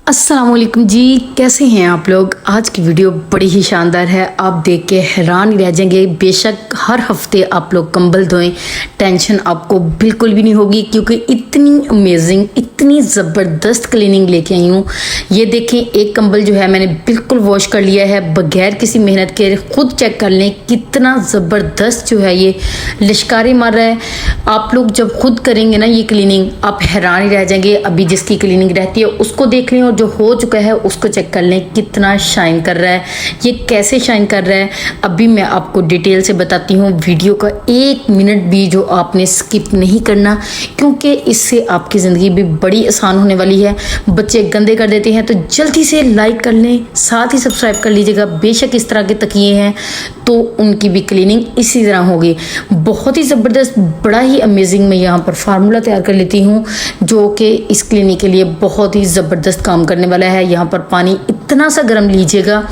अस्सलाम वालेकुम जी, कैसे हैं आप लोग। आज की वीडियो बड़ी ही शानदार है, आप देख के हैरान ही रह जाएंगे। बेशक हर हफ्ते आप लोग कंबल धोएं, टेंशन आपको बिल्कुल भी नहीं होगी क्योंकि इतनी अमेजिंग, इतनी ज़बरदस्त क्लीनिंग लेके आई हूँ। ये देखें, एक कंबल जो है मैंने बिल्कुल वॉश कर लिया है बगैर किसी मेहनत के। खुद चेक कर लें कितना ज़बरदस्त जो है ये लिशकारे मार रहा है। आप लोग जब खुद करेंगे ना ये क्लीनिंग, आप हैरान ही रह जाएंगे। अभी जिसकी क्लीनिंग रहती है उसको देख लें और जो हो चुका है उसको चेक कर लें कितना शाइन कर रहा है, ये कैसे शाइन कर रहा है। अभी मैं आपको डिटेल से बताती हूँ। वीडियो का एक मिनट भी जो आपने स्किप नहीं करना, क्योंकि इससे आपकी ज़िंदगी भी बड़ी आसान होने वाली है। बच्चे गंदे कर देते हैं तो जल्दी से लाइक कर लें, साथ ही सब्सक्राइब कर लीजिएगा। बेशक इस तरह के तकिए हैं तो उनकी भी क्लीनिंग इसी तरह होगी। बहुत ही ज़बरदस्त, बड़ा ही अमेजिंग मैं यहाँ पर फार्मूला तैयार कर लेती हूँ जो कि इस क्लीनिक के लिए बहुत ही ज़बरदस्त काम करने वाला है। यहाँ पर पानी इतना सा गर्म लीजिएगा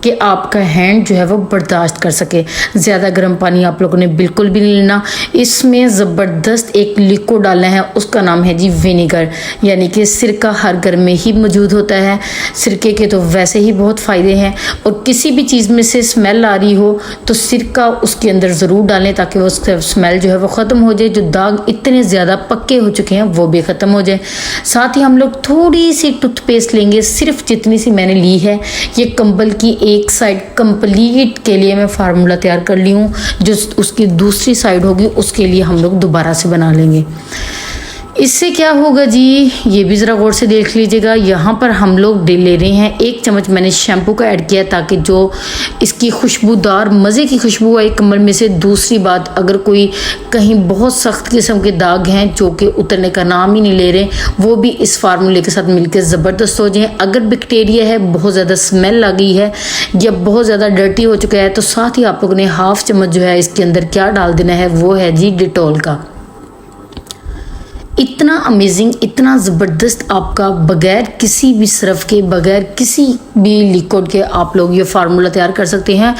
कि आपका हैंड जो है वो बर्दाश्त कर सके। ज़्यादा गर्म पानी आप लोगों ने बिल्कुल भी नहीं लेना। इसमें ज़बरदस्त एक लिक्विड डालना है, उसका नाम है जी विनेगर, यानी कि सिरका हर घर में ही मौजूद होता है। सिरके के तो वैसे ही बहुत फ़ायदे हैं, और किसी भी चीज़ में से स्मेल आ रही हो तो सिरका उसके अंदर ज़रूर डालें ताकि वो उसका स्मेल जो है वो ख़त्म हो जाए। जो दाग इतने ज़्यादा पक्के हो चुके हैं वो भी ख़त्म हो जाए। साथ ही हम लोग थोड़ी सी टूथपेस्ट लेंगे, सिर्फ जितनी सी मैंने ली है। ये कंबल की एक साइड कंप्लीट के लिए मैं फार्मूला तैयार कर ली हूँ, जो उसकी दूसरी साइड होगी उसके लिए हम लोग दोबारा से बना लेंगे। इससे क्या होगा जी, ये भी ज़रा गौर से देख लीजिएगा। यहाँ पर हम लोग ले रहे हैं 1 चम्मच मैंने शैम्पू का ऐड किया ताकि जो इसकी खुशबूदार मज़े की खुशबू है कंबल में से। दूसरी बात, अगर कोई कहीं बहुत सख्त किस्म के दाग हैं जो कि उतरने का नाम ही नहीं ले रहे, वो भी इस फार्मूले के साथ मिलकर ज़बरदस्त हो जाए। अगर बैक्टीरिया है, बहुत ज़्यादा स्मेल आ गई है या बहुत ज़्यादा डर्टी हो चुका है, तो साथ ही आप लोगों ने 1/2 चम्मच जो है इसके अंदर क्या डाल देना है, वो है जी डिटॉल का। इतना अमेजिंग, इतना ज़बरदस्त, आपका बगैर किसी भी सरफ के, बगैर किसी भी लिक्विड के आप लोग ये फार्मूला तैयार कर सकते हैं।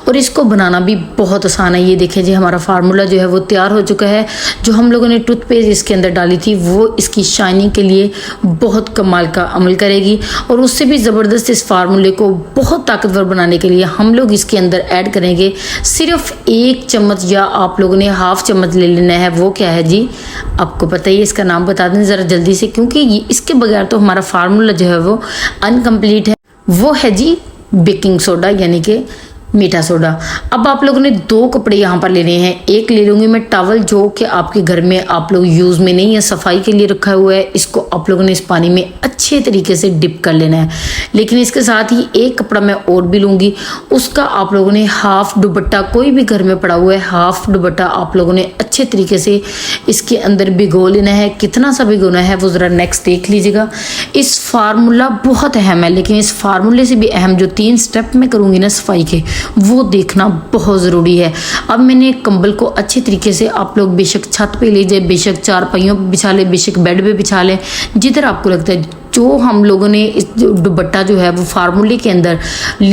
और इसको बनाना भी बहुत आसान है। ये देखें जी, हमारा फार्मूला जो है वो तैयार हो चुका है। जो हम लोगों ने टूथपेस्ट इसके अंदर डाली थी वो इसकी शाइनिंग के लिए बहुत कमाल का अमल करेगी। और उससे भी ज़बरदस्त इस फार्मूले को बहुत ताकतवर बनाने के लिए हम लोग इसके अंदर ऐड करेंगे सिर्फ 1 चम्मच, या आप लोगों ने 1/2 चम्मच ले लेना है। वो क्या है जी, आपको पता ही, इसका नाम बता दें ज़रा जल्दी से, क्योंकि ये इसके बगैर तो हमारा फार्मूला जो है वो अनकम्प्लीट है। वो है जी बेकिंग सोडा, यानी कि मीठा सोडा। अब आप लोगों ने 2 कपड़े यहाँ पर लेने हैं। एक ले लूँगी मैं टॉवल, जो कि आपके घर में आप लोग यूज़ में नहीं है, सफाई के लिए रखा हुआ है। इसको आप लोगों ने इस पानी में अच्छे तरीके से डिप कर लेना है। लेकिन इसके साथ ही एक कपड़ा मैं और भी लूँगी, उसका आप लोगों ने 1/2 दुपट्टा, कोई भी घर में पड़ा हुआ है 1/2 दुपट्टा आप लोगों ने अच्छे तरीके से इसके अंदर भिगो लेना है। कितना सा भिगोना है वो ज़रा नेक्स्ट देख लीजिएगा। इस फार्मूला बहुत अहम है, लेकिन इस फार्मूले से भी अहम जो 3 स्टेप मैं करूँगी ना सफाई के, वो देखना बहुत ज़रूरी है। अब मैंने कंबल को अच्छी तरीके से, आप लोग बेशक छत पे ले जाए, बेशक चारपाइयों पे बिछा ले, बेशक बेड पे बिछा ले, जिधर आपको लगता है। जो हम लोगों ने इस दुपट्टा जो है वो फार्मूले के अंदर,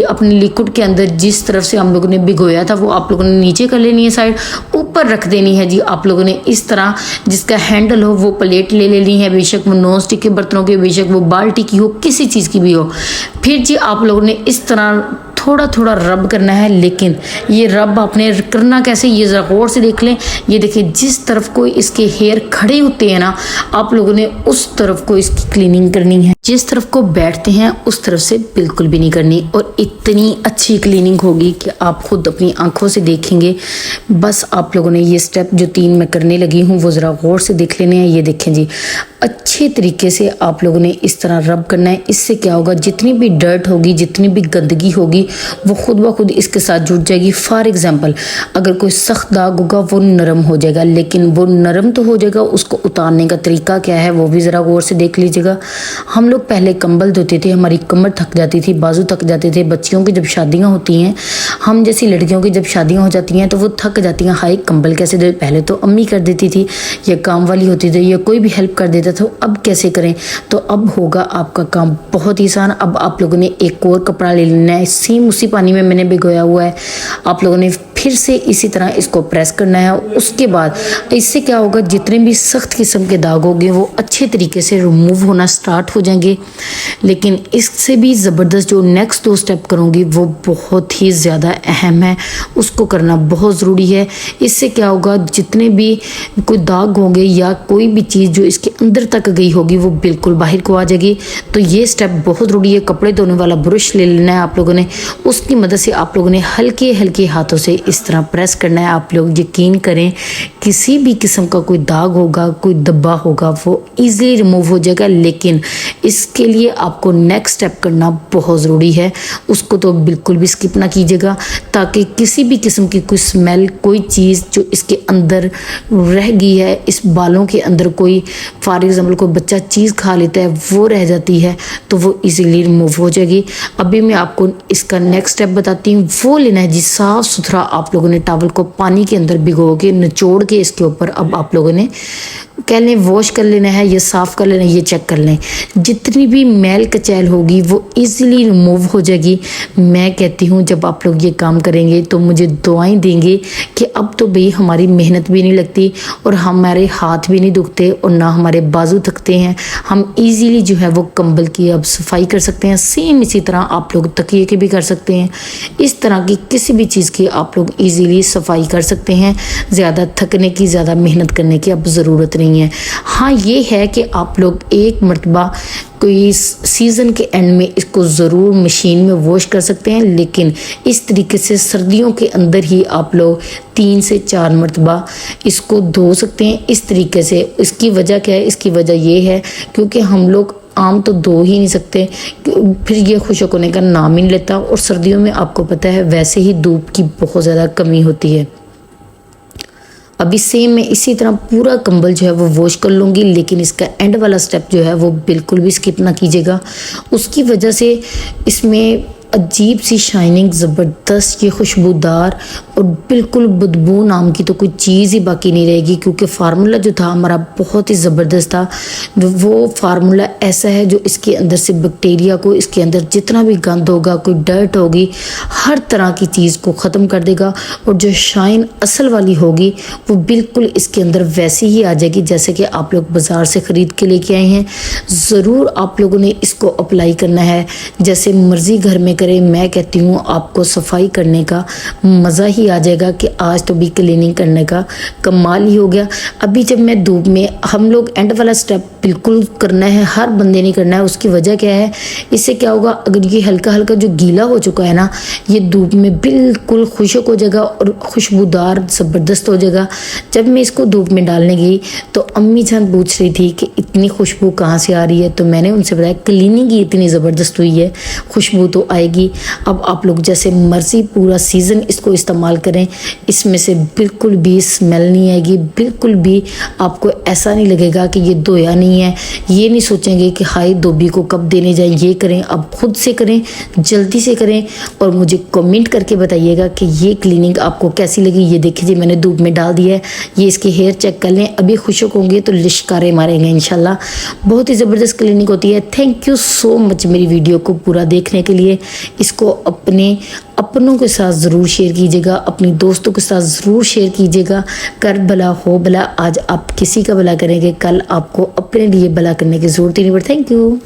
अपने लिक्विड के अंदर जिस तरफ से हम लोगों ने भिगोया था, वो आप लोगों ने नीचे कर लेनी है साइड, ऊपर रख देनी है जी। आप लोगों ने इस तरह जिसका हैंडल हो वो प्लेट ले लेनी है, बेशक वो नॉन स्टिक के बर्तनों की, बेशक वो बाल्टी की हो, किसी चीज़ की भी हो। फिर जी आप लोगों ने इस तरह थोड़ा थोड़ा रब करना है। लेकिन ये रब आपने करना कैसे, ये ज़रा गौर से देख लें। ये देखिए, जिस तरफ को इसके हेयर खड़े होते हैं ना, आप लोगों ने उस तरफ को इसकी क्लीनिंग करनी है। जिस तरफ को बैठते हैं उस तरफ से बिल्कुल भी नहीं करनी। और इतनी अच्छी क्लीनिंग होगी कि आप खुद अपनी आंखों से देखेंगे। बस आप लोगों ने ये स्टेप जो 3 मैं करने लगी हूँ वो ज़रा गौर से देख लेने हैं। ये देखें जी, अच्छे तरीके से आप लोगों ने इस तरह रब करना है। इससे क्या होगा, जितनी भी डर्ट होगी, जितनी भी गंदगी होगी, वो खुद ब खुद इसके साथ जुड़ जाएगी। फॉर एग्जांपल, अगर कोई सख्त दाग होगा वो नरम हो जाएगा, लेकिन वो नरम तो हो जाएगा, उसको उतारने का तरीका क्या है वो भी ज़रा गौर से देख लीजिएगा। हम लोग पहले कंबल धोते थे, हमारी कमर थक जाती थी, बाजू थक जाते थे। बच्चियों की जब शादियाँ होती हैं, हम जैसी लड़कियों की जब शादियाँ हो जाती हैं तो वो थक जाती हैं। हाय, कंबल कैसे धोए, पहले तो अम्मी कर देती थी या काम वाली होती थी या कोई भी हेल्प कर देता था, अब कैसे करें। तो अब होगा आपका काम बहुत ही आसान। अब आप लोगों ने एक और कपड़ा ले लेना है, सेम उसी पानी में मैंने भिगोया हुआ है। आप लोगों ने फिर से इसी तरह इसको प्रेस करना है। उसके बाद इससे क्या होगा, जितने भी सख्त किस्म के दाग होंगे वो अच्छे तरीके से रिमूव होना स्टार्ट हो जाएंगे। लेकिन इससे भी ज़बरदस्त जो नेक्स्ट 2 स्टेप करूँगी वो बहुत ही ज़्यादा अहम है, उसको करना बहुत ज़रूरी है। इससे क्या होगा, जितने भी कोई दाग होंगे या कोई भी चीज़ जो इसके अंदर तक गई होगी वो बिल्कुल बाहर को आ जाएगी। तो ये स्टेप बहुत ज़रूरी है। कपड़े धोने वाला ब्रश ले लेना है आप लोगों ने, उसकी मदद से आप लोगों ने हल्के हल्के हाथों से इस तरह प्रेस करना है। आप लोग यकीन करें, किसी भी किस्म का कोई दाग होगा, कोई धब्बा होगा, वो ईज़िली रिमूव हो जाएगा। लेकिन इसके लिए आपको नेक्स्ट स्टेप करना बहुत ज़रूरी है, उसको तो बिल्कुल भी स्किप ना कीजिएगा, ताकि किसी भी किस्म की कोई स्मेल, कोई चीज़ जो इसके अंदर रह गई है, इस बालों के अंदर कोई फॉर एग्जाम्पल कोई बच्चा चीज़ खा लेता है वो रह जाती है, तो वो इजीली रिमूव हो जाएगी। अभी मैं आपको इसका नेक्स्ट स्टेप बताती हूँ। वो लेना है जी साफ़ सुथरा, आप लोगों ने टॉवल को पानी के अंदर भिगो के निचोड़ के इसके ऊपर अब आप लोगों ने कह लें वॉश कर लेना है, ये साफ़ कर लेना है, ये चेक कर लें। जितनी भी मैल कचैल होगी वो इजीली रिमूव हो जाएगी। मैं कहती हूँ जब आप लोग ये काम करेंगे तो मुझे दुआएं देंगे कि अब तो भाई हमारी मेहनत भी नहीं लगती और हमारे हाथ भी नहीं दुखते और ना हमारे बाजू थकते हैं। हम इजीली जो है वो कंबल की अब सफाई कर सकते हैं। सेम इसी तरह आप लोग तकिए के भी कर सकते हैं। इस तरह की किसी भी चीज़ की आप लोग इजीली सफाई कर सकते हैं। ज़्यादा थकने की, ज़्यादा मेहनत करने की अब ज़रूरत नहीं है। हाँ, ये है कि आप लोग एक मरतबा कोई सीज़न के एंड में इसको ज़रूर मशीन में वॉश कर सकते हैं, लेकिन इस तरीके से सर्दियों के अंदर ही आप लोग 3 से 4 मरतबा इसको धो सकते हैं इस तरीके से। इसकी वजह क्या है? इसकी वजह ये है क्योंकि हम लोग आम तो धो ही नहीं सकते, फिर ये खुशक होने का नाम ही नहीं लेता। और सर्दियों में आपको पता है वैसे ही धूप की बहुत ज़्यादा कमी होती है। अभी सेम मैं इसी तरह पूरा कंबल जो है वो वॉश कर लूँगी, लेकिन इसका एंड वाला स्टेप जो है वो बिल्कुल भी स्किप ना कीजिएगा। उसकी वजह से इसमें अजीब सी शाइनिंग, ज़बरदस्त ये खुशबूदार और बिल्कुल बदबू नाम की तो कोई चीज़ ही बाकी नहीं रहेगी, क्योंकि फार्मूला जो था हमारा बहुत ही ज़बरदस्त था। वो फार्मूला ऐसा है जो इसके अंदर से बैक्टीरिया को, इसके अंदर जितना भी गंद होगा, कोई डर्ट होगी, हर तरह की चीज़ को ख़त्म कर देगा। और जो शाइन असल वाली होगी वो बिल्कुल इसके अंदर वैसी ही आ जाएगी जैसे कि आप लोग बाज़ार से ख़रीद के लेके आए हैं। ज़रूर आप लोगों ने इसको अप्लाई करना है, जैसे मर्ज़ी घर में करें। मैं कहती हूँ आपको सफाई करने का मज़ा ही आ जाएगा कि आज तो भी क्लीनिंग करने का कमाल ही हो गया। अभी जब मैं धूप में, हम लोग एंड वाला स्टेप बिल्कुल करना है, हर बंदे ने करना है। उसकी वजह क्या है? इससे क्या होगा, अगर ये हल्का हल्का जो गीला हो चुका है ना, ये धूप में बिल्कुल खुशक हो जाएगा और खुशबूदार ज़बरदस्त हो जाएगा। जब मैं इसको धूप में डालने गई तो अम्मी जान पूछ रही थी कि इतनी खुशबू कहाँ से आ रही है, तो मैंने उनसे बताया क्लीनिंग ही इतनी ज़बरदस्त हुई है, खुशबू तो आएगी। अब आप लोग जैसे मर्जी पूरा सीज़न इसको इस्तेमाल करें, इसमें से बिल्कुल भी स्मेल नहीं आएगी, बिल्कुल भी आपको ऐसा नहीं लगेगा कि ये धोया नहीं है। ये नहीं सोचेंगे कि हाय धोबी को कब देने जाए। ये करें, अब खुद से करें, जल्दी से करें और मुझे कमेंट करके बताइएगा कि ये क्लीनिंग आपको कैसी लगी। ये देखिए जी, मैंने धूप में डाल दिया है। ये इसके हेयर चेक कर लें, अभी खुशक होंगे तो लिशकारे मारेंगे इंशाल्लाह। बहुत ही ज़बरदस्त क्लीनिंग होती है। थैंक यू सो मच मेरी वीडियो को पूरा देखने के लिए। इसको अपनों के साथ ज़रूर शेयर कीजिएगा, अपनी दोस्तों के साथ ज़रूर शेयर कीजिएगा। कर भला हो भला, आज आप किसी का भला करेंगे, कल आपको अपने लिए भला करने की ज़रूरत ही नहीं पड़ती। Thank you.